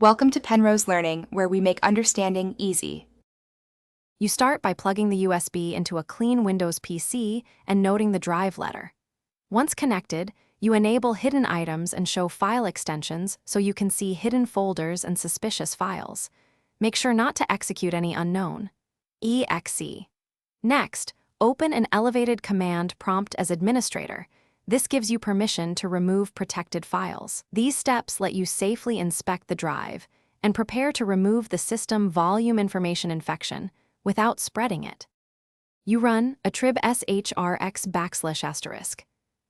Welcome to Penrose Learning, where we make understanding easy. You start by plugging the USB into a clean Windows PC and noting the drive letter. Once connected, you enable hidden items and show file extensions so you can see hidden folders and suspicious files. Make sure not to execute any unknown. exe. Next, open an elevated command prompt as administrator. This gives you permission to remove protected files. These steps let you safely inspect the drive and prepare to remove the system volume information infection without spreading it. You run attrib shrx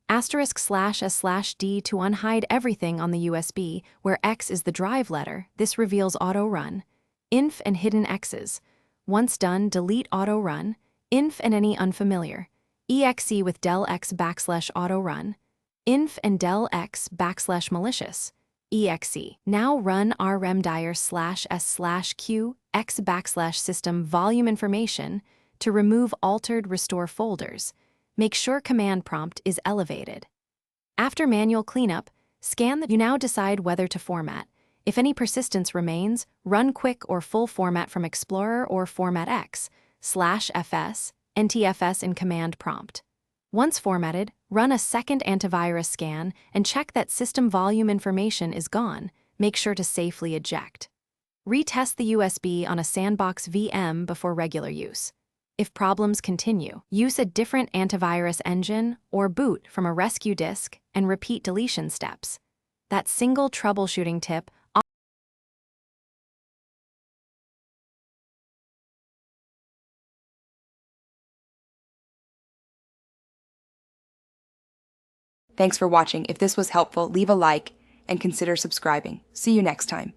***/s/d to unhide everything on the USB where X is the drive letter. This reveals auto run, inf and hidden X's. Once done, delete auto run, inf and any unfamiliar. exe with del x /auto run, inf and del x /malicious. exe. Now run rmdir /s/q x /system volume information to remove altered restore folders. Make sure command prompt is elevated. After manual cleanup, scan that you now decide whether to format. If any persistence remains, run quick or full format from Explorer or Format X, /fs, ntfs in command prompt. Once formatted, run a second antivirus scan and check that system volume information is gone. Make sure to safely eject. Retest the USB on a sandbox VM before regular use. If problems continue, use a different antivirus engine or boot from a rescue disk and repeat deletion steps. That single troubleshooting tip. Thanks for watching. If this was helpful, leave a like and consider subscribing. See you next time.